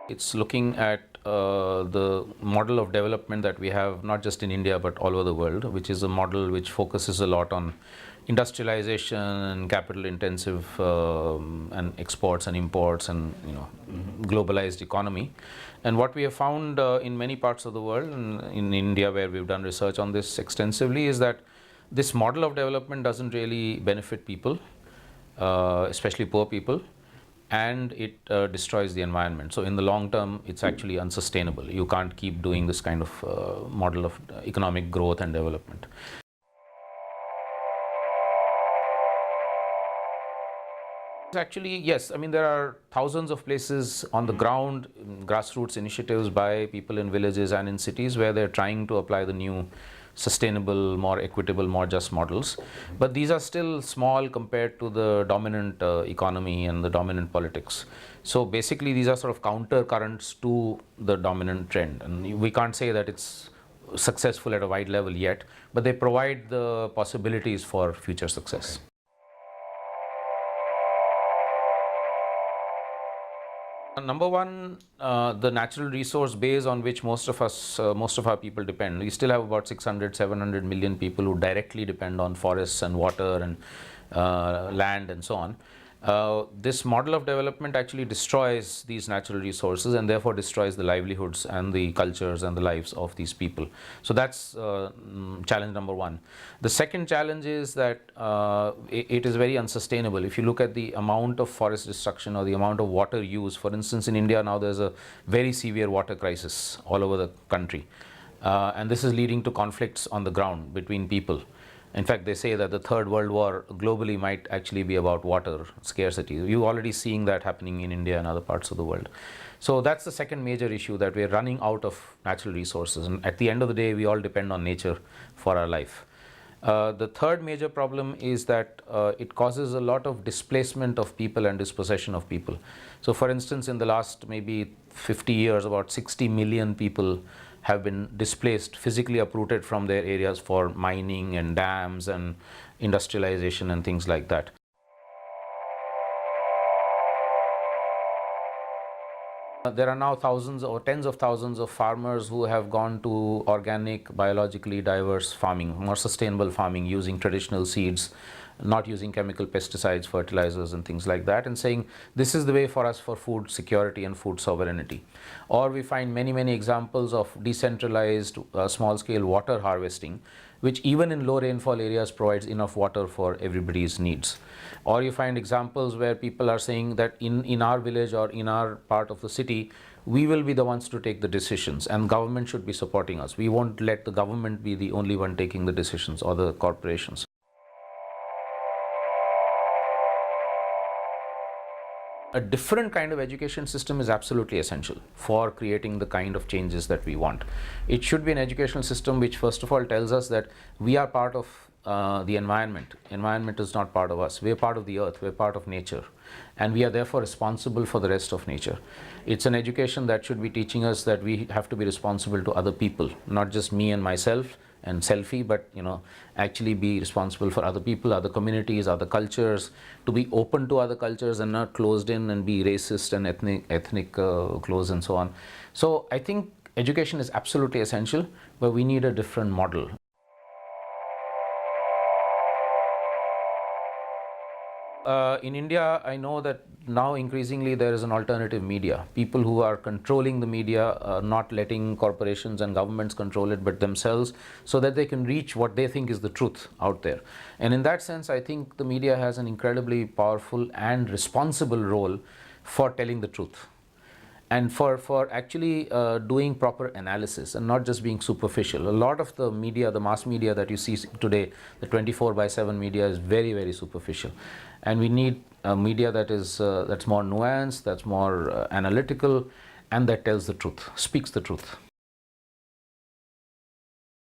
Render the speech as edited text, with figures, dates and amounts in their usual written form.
It's looking at the model of development that we have not just in India but all over the world, which is a model which focuses a lot on industrialization and capital intensive and exports and imports and globalized economy. And what we have found in many parts of the world, and in India where we've done research on this extensively, is that this model of development doesn't really benefit people, especially poor people, and it destroys the environment. So in the long term, it's actually unsustainable. You can't keep doing this kind of model of economic growth and development. Actually, yes. I mean, there are thousands of places on the ground, grassroots initiatives by people in villages and in cities where they're trying to apply the new sustainable, more equitable, more just models. But these are still small compared to the dominant economy and the dominant politics. So basically, these are sort of counter currents to the dominant trend. And we can't say that it's successful at a wide level yet, but they provide the possibilities for future success. Number one, the natural resource base on which most of our people depend. We still have about 600, 700 million people who directly depend on forests and water and land and so on. This model of development actually destroys these natural resources and therefore destroys the livelihoods and the cultures and the lives of these people. So that's challenge number one. The second challenge is that it is very unsustainable. If you look at the amount of forest destruction or the amount of water use, for instance, in India now there's a very severe water crisis all over the country. And this is leading to conflicts on the ground between people. In fact, they say that the Third World War globally might actually be about water scarcity. You're already seeing that happening in India and other parts of the world. So that's the second major issue, that we're running out of natural resources. And at the end of the day, we all depend on nature for our life. The third major problem is that it causes a lot of displacement of people and dispossession of people. So for instance, in the last maybe 50 years, about 60 million people have been displaced, physically uprooted from their areas for mining and dams and industrialization and things like that. There are now thousands or tens of thousands of farmers who have gone to organic, biologically diverse farming, more sustainable farming, using traditional seeds, not using chemical pesticides, fertilizers and things like that, and saying this is the way for us for food security and food sovereignty. Or we find many examples of decentralized small-scale water harvesting, which even in low rainfall areas provides enough water for everybody's needs. Or you find examples where people are saying that in our village or in our part of the city, we will be the ones to take the decisions and government should be supporting us. We won't let the government be the only one taking the decisions or the corporations. A different kind of education system is absolutely essential for creating the kind of changes that we want. It should be an educational system which first of all tells us that we are part of the environment. Environment is not part of us. We are part of the earth. We are part of nature. And we are therefore responsible for the rest of nature. It's an education that should be teaching us that we have to be responsible to other people, not just me and myself and selfie, but actually be responsible for other people, other communities, other cultures, to be open to other cultures and not closed in and be racist and ethnic closed and so on. So I think education is absolutely essential, but we need a different model. In India, I know that now increasingly there is an alternative media. People who are controlling the media, not letting corporations and governments control it, but themselves, so that they can reach what they think is the truth out there. And in that sense, I think the media has an incredibly powerful and responsible role for telling the truth. And for actually doing proper analysis and not just being superficial. A lot of the media, the mass media that you see today, the 24/7 media, is very superficial. And we need a media that is that's more nuanced, that's more analytical, and that tells the truth, speaks the truth.